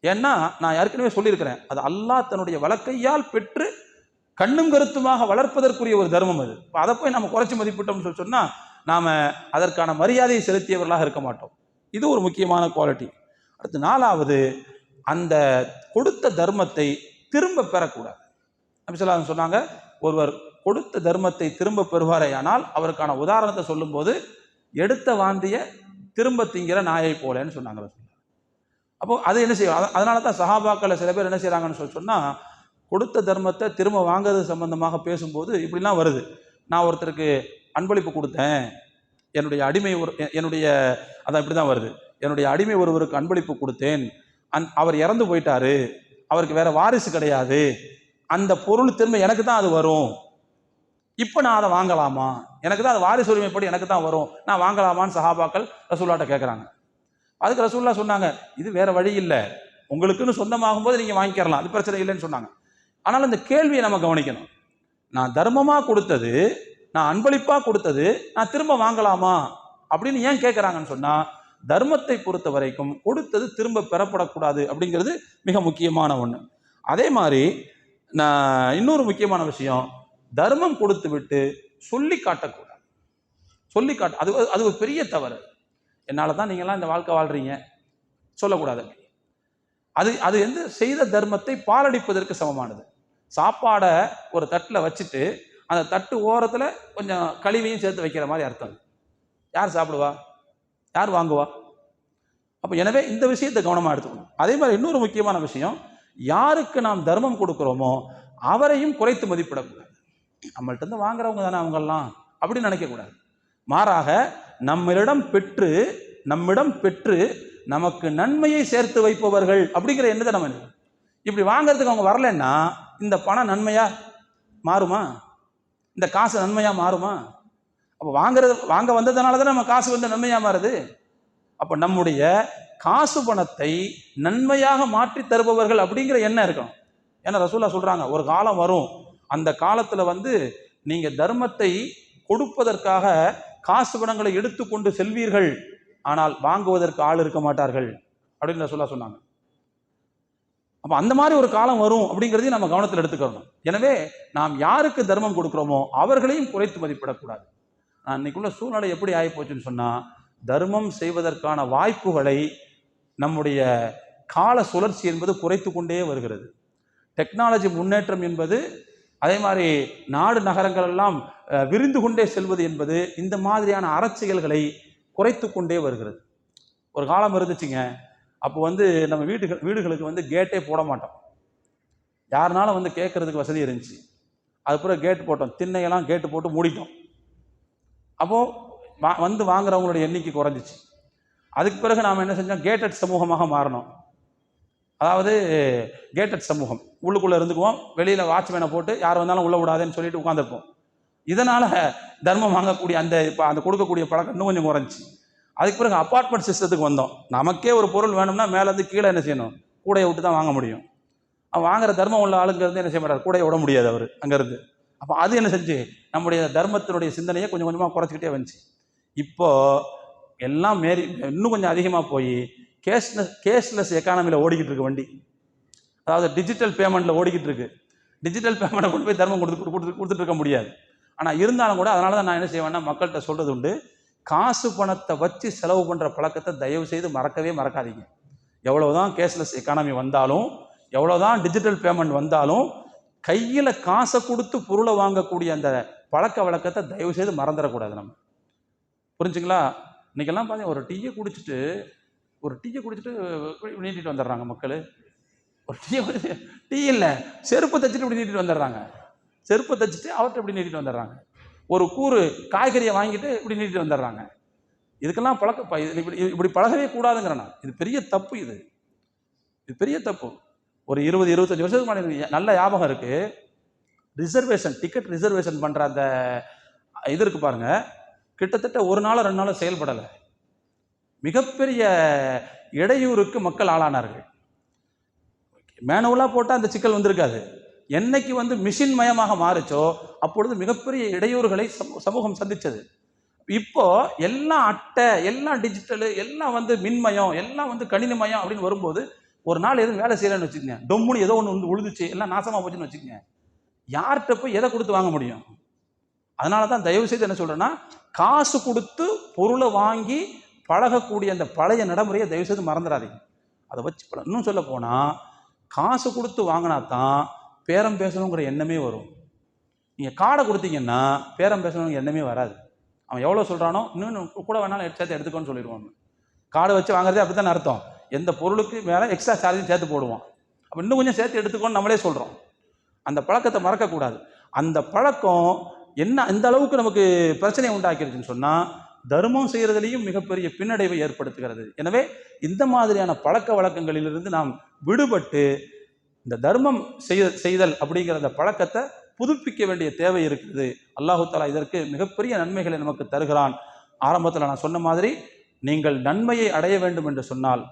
ஏன்னா நான் ஏற்கனவே சொல்லியிருக்கிறேன், அது அல்லாஹ் தன்னுடைய வழக்கையால் பெற்று கண்ணும் கருத்துமாக வளர்ப்பதற்குரிய ஒரு தர்மம் அது. அதை போய் நம்ம குறைச்சி மதிப்பிட்டோம்னு சொன்னா நாம அதற்கான மரியாதையை செலுத்தியவர்களாக இருக்க மாட்டோம். இது ஒரு முக்கியமான குவாலிட்டி. அடுத்து நாலாவது, அந்த கொடுத்த தர்மத்தை திரும்ப பெறக்கூடாது. நபி ஸல்லல்லாஹு அலைஹி வஸல்லம் சொன்னாங்க, ஒருவர் கொடுத்த தர்மத்தை திரும்ப பெறுவாரே ஆனால் அவருக்கான உதாரணத்தை சொல்லும்போது எடுத்த வாந்திய திரும்ப திங்கிற நாயை போலன்னு சொன்னாங்க. அப்போ அது என்ன செய்யும், அதனால தான் சஹாபாக்கள் சில பேர் என்ன செய்யறாங்கன்னு சொன்னா கொடுத்த தர்மத்தை திரும்ப வாங்குறது சம்பந்தமாக பேசும்போது இப்படிலாம் வருது. நான் ஒருத்தருக்கு அன்பளிப்பு கொடுத்தேன், அதான் இப்படி தான் வருது, என்னுடைய அடிமை ஒருவருக்கு அன்பளிப்பு கொடுத்தேன், அவர் இறந்து போயிட்டாரு, அவருக்கு வேற வாரிசு கிடையாது, அந்த பொருள் திரும்ப எனக்கு தான் அது வரும், இப்போ நான் அதை வாங்கலாமா, எனக்கு தான் அது வாரிசு உரிமைப்படி எனக்கு தான் வரும், நான் வாங்கலாமான்னு சஹாபாக்கள் ரசூலுல்லாஹ்ட்ட கேட்குறாங்க. அதுக்கு ரசூலுல்லாஹ் சொன்னாங்க, இது வேற வழி இல்லை, உங்களுக்குன்னு சொந்தமாகும் போது நீங்கள் வாங்கிக்கிறலாம், அது பிரச்சனை இல்லைன்னு சொன்னாங்க. ஆனால் இந்த கேள்வியை நம்ம கவனிக்கணும். நான் தர்மமாக கொடுத்தது, நான் அன்பளிப்பாக கொடுத்தது, நான் திரும்ப வாங்கலாமா அப்படின்னு ஏன் கேட்குறாங்கன்னு சொன்னால், தர்மத்தை பொறுத்த வரைக்கும் கொடுத்தது திரும்ப பெறப்படக்கூடாது அப்படிங்கிறது மிக முக்கியமான ஒன்று. அதே மாதிரி நான் இன்னொரு முக்கியமான விஷயம், தர்மம் கொடுத்து விட்டு சொல்லி காட்டக்கூடாது. சொல்லி காட்ட அது ஒரு பெரிய தவறு. என்னால் தான் நீங்கள்லாம் இந்த வாழ்க்கை வாழ்றீங்க சொல்லக்கூடாது. அது வந்து செய்த தர்மத்தை பாலடிப்பதற்கு சமமானது. சாப்பாடை ஒரு தட்டில் வச்சுட்டு அந்த தட்டு ஓரத்தில் கொஞ்சம் கழிவையும் சேர்த்து வைக்கிற மாதிரி அர்த்தம். யார் சாப்பிடுவா? யார் வாங்குவா? அப்போ எனவே இந்த விஷயத்தை கவனமாக எடுத்துக்கணும். அதே மாதிரி இன்னொரு முக்கியமான விஷயம், யாருக்கு நாம் தர்மம் கொடுக்குறோமோ அவரையும் குறைத்து மதிப்பிடக்கூடாது. நம்மள்ட்ட இருந்து வாங்குறவங்க தானே அவங்கெல்லாம் அப்படின்னு நினைக்கக்கூடாது. மாறாக நம்மிடம் பெற்று நமக்கு நன்மையை சேர்த்து வைப்பவர்கள் அப்படிங்கிற எண்ணத்தை நம்ம இப்படி வாங்கிறதுக்கு அவங்க வரலன்னா இந்த பணம் நன்மையா மாறுமா? இந்த காசு நன்மையா மாறுமா? அப்போ வாங்க வந்ததுனால தான் நம்ம காசு வந்து நன்மையா மாறுது. அப்போ நம்முடைய காசு பணத்தை நன்மையாக மாற்றி தருபவர்கள் அப்படிங்கிற எண்ணம் இருக்கணும். ஏன்னா ரசூலா சொல்றாங்க, ஒரு காலம் வரும், அந்த காலத்துல வந்து நீங்க தர்மத்தை கொடுப்பதற்காக காசு பணங்களை எடுத்துக்கொண்டு செல்வீர்கள், ஆனால் வாங்குவதற்கு ஆள் இருக்க மாட்டார்கள் அப்படின்னு ரசூலா சொன்னாங்க. அப்போ அந்த மாதிரி ஒரு காலம் வரும் அப்படிங்கிறதையும் நம்ம கவனத்தில் எடுத்துக்கணும். எனவே நாம் யாருக்கு தர்மம் கொடுக்குறோமோ அவர்களையும் குறைத்து மதிப்பிடக்கூடாது. இன்னைக்குள்ள சூழ்நிலை எப்படி ஆகி போச்சுன்னு சொன்னால், தர்மம் செய்வதற்கான வாய்ப்புகளை நம்முடைய கால சுழற்சி என்பது குறைத்து கொண்டே வருகிறது. டெக்னாலஜி முன்னேற்றம் என்பது, அதே மாதிரி நாடு நகரங்கள் எல்லாம் விரிந்து கொண்டே செல்வது என்பது இந்த மாதிரியான அறச்செயல்களை குறைத்து கொண்டே வருகிறது. ஒரு காலம் இருந்துச்சுங்க, அப்போ வந்து நம்ம வீடுகளுக்கு வந்து கேட்டே போட மாட்டோம். யாருனாலும் வந்து கேட்கறதுக்கு வசதி இருந்துச்சு. அதுக்கப்புறம் கேட்டு போட்டோம், திண்ணையெல்லாம் கேட்டு போட்டு மூடிட்டோம். அப்போது வந்து வாங்குறவங்களுடைய எண்ணிக்கை குறைஞ்சிச்சு. அதுக்கு பிறகு நாம் என்ன செஞ்சோம், கேட்டட் சமூகமாக மாறணும். அதாவது கேட்டட் சமூகம், உள்ளுக்குள்ளே இருந்துக்குவோம், வெளியில் வாட்ச்மேனை போட்டு யார் வந்தாலும் உள்ளே விடாதேன்னு சொல்லிட்டு உட்காந்துருப்போம். இதனால் தர்மம் வாங்கக்கூடிய அந்த கொடுக்கக்கூடிய பழக்கம் இன்னும் கொஞ்சம் குறைஞ்சி. அதுக்கு பிறகு அப்பார்ட்மெண்ட் சிஸ்டத்துக்கு வந்தோம். நமக்கே ஒரு பொருள் வேணும்னா மேலேருந்து கீழே என்ன செய்யணும், கூடையை விட்டு தான் வாங்க முடியும். வாங்குற தர்மம் உள்ள ஆளுங்கிறது என்ன செய்ய மாட்டார், கூடையை விட முடியாது அவர் அங்கேருந்து. அப்போ அது என்ன செஞ்சு நம்முடைய தர்மத்தினுடைய சிந்தனையை கொஞ்சம் கொஞ்சமாக குறைச்சிக்கிட்டே வந்துச்சு. இப்போ எல்லாம் இன்னும் கொஞ்சம் அதிகமாக போய் கேஷ்லெஸ் எக்கானமியில் ஓடிக்கிட்டு இருக்கு வண்டி. அதாவது டிஜிட்டல் பேமெண்ட்டில் ஓடிக்கிட்டு இருக்கு. டிஜிட்டல் பேமெண்ட்டை கொண்டு போய் தர்மம் கொடுத்துட்டு இருக்க முடியாது. ஆனால் இருந்தாலும் கூட அதனால தான் நான் என்ன செய்வேன்னா மக்கள்கிட்ட சொல்கிறது உண்டு, காசு பணத்தை வச்சு செலவு பண்ணுற பழக்கத்தை தயவு செய்து மறக்காதீங்க. எவ்வளவுதான் கேஷ்லெஸ் எக்கானமி வந்தாலும், எவ்வளோதான் டிஜிட்டல் பேமெண்ட் வந்தாலும், கையில் காசை கொடுத்து பொருளை வாங்கக்கூடிய அந்த பழக்க வழக்கத்தை தயவு செய்து மறந்துடக்கூடாது. நம்ம புரிஞ்சுங்களா? இன்றைக்கெல்லாம் பார்த்தீங்கன்னா ஒரு டீயை குடிச்சிட்டு நீட்டிட்டு வந்துடுறாங்க மக்கள். ஒரு டீ இல்லை, செருப்பு தைச்சிட்டு இப்படி நீட்டிட்டு வந்துடுறாங்க. செருப்பை தைச்சிட்டு அவர்கிட்ட இப்படி நீட்டிட்டு வந்துடுறாங்க. ஒரு கூறு காய்கறியை வாங்கிட்டு இப்படி நீட்டிட்டு வந்துடுறாங்க. இதுக்கெல்லாம் இப்படி பழகவே கூடாதுங்கிறேன் நான். இது பெரிய தப்பு. இது பெரிய தப்பு. ஒரு 20-25 வருஷத்துக்கு முன்னாடி நல்ல ஞாபகம் இருக்கு, டிக்கெட் ரிசர்வேஷன் பண்ணுற அந்த இது இருக்கு பாருங்க, கிட்டத்தட்ட ஒரு நாளோ 2 நாளோ செயல்படலை. மிகப்பெரிய இடையூறுக்கு மக்கள் ஆளானார்கள். மேனுவலாக போட்டால் அந்த சிக்கல் வந்திருக்காது. என்னைக்கு வந்து மிஷின் மயமாக மாறுச்சோ அப்பொழுது மிகப்பெரிய இடையூறுகளை சமூகம் சந்திச்சது. இப்போ எல்லாம் அட்டை, எல்லாம் டிஜிட்டலு, எல்லாம் வந்து மின்மயம், எல்லாம் வந்து கணினிமயம் அப்படின்னு வரும்போது ஒரு நாள் எதுவும் வேலை செய்யலன்னு வச்சுக்கோங்க, டொம்முன்னு ஏதோ ஒன்று வந்து உழுதுச்சு, எல்லாம் நாசமாக போச்சுன்னு வச்சுக்கோங்க, யார்கிட்ட போய் எதை கொடுத்து வாங்க முடியும்? அதனால தான் தயவு செய்து என்ன சொல்கிறேன்னா, காசு கொடுத்து பொருளை வாங்கி பழகக்கூடிய அந்த பழைய நடைமுறையை தயவு செய்து மறந்துடாதீங்க. அதை வச்சு இன்னும் சொல்ல போனால், காசு கொடுத்து வாங்கினா தான் பேரம் பேசணுங்கிற எண்ணமே வரும். நீங்கள் காடை கொடுத்தீங்கன்னா பேரம் பேசணுங்கிற எண்ணமே வராது. அவன் எவ்வளோ சொல்கிறானோ இன்னும் கூட வேணாலும் சேர்த்து எடுத்துக்கோன்னு சொல்லிடுவாங்க. காடை வச்சு வாங்குறதே அப்படி தான் அர்த்தம். எந்த பொருளுக்கு மேலே எக்ஸ்ட்ரா சார்ஜும் சேர்த்து போடுவான். அப்போ இன்னும் கொஞ்சம் சேர்த்து எடுத்துக்கோன்னு நம்மளே சொல்கிறோம். அந்த பழக்கத்தை மறக்கக்கூடாது. அந்த பழக்கம் என்ன எந்த அளவுக்கு நமக்கு பிரச்சனையை உண்டாக்கிடுச்சுன்னு சொன்னால், தர்மம் செய்கிறதுலையும் மிகப்பெரிய பின்னடைவை ஏற்படுத்துகிறது. எனவே இந்த மாதிரியான பழக்க வழக்கங்களிலிருந்து நாம் விடுபட்டு இந்த தர்மம் செய்தல் அப்படிங்கிற அந்த பழக்கத்தை புதுப்பிக்க வேண்டிய தேவை இருக்குது. அல்லாஹு தஆலா இதற்கு மிகப்பெரிய நன்மைகளை நமக்கு தருகிறான். ஆரம்பத்தில் நான் சொன்ன மாதிரி, நீங்கள் நன்மையை அடைய வேண்டும் என்று சொன்னால்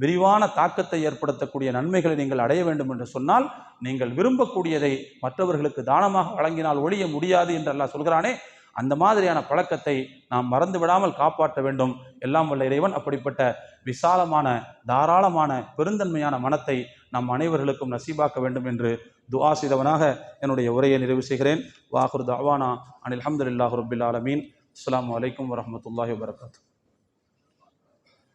விரிவான தாக்கத்தை ஏற்படுத்தக்கூடிய நன்மைகளை நீங்கள் அடைய வேண்டும் என்று சொன்னால் நீங்கள் விரும்பக்கூடியதை மற்றவர்களுக்கு தானமாக வழங்கினால் ஒழிய முடியாது என்று அல்லாஹ் சொல்கிறானே, அந்த மாதிரியான பழக்கத்தை நாம் மறந்து விடாமல் காப்பாற்ற வேண்டும். எல்லாம் வல்ல இறைவன் அப்படிப்பட்ட விசாலமான தாராளமான பெருந்தன்மையான மனத்தை நம் அனைவர்களுக்கும் நசீபாக்க வேண்டும் என்று துஆ செய்தவனாக என்னுடைய உரையை நிறைவு செய்கிறேன். வாஹிரு தஅவானா அனில் ஹம்துலில்லாஹி ரப்பில் ஆலமீன். அஸ்ஸலாமு அலைக்கும் வரஹ்மத்துல்லாஹி வபரகாத்துஹு.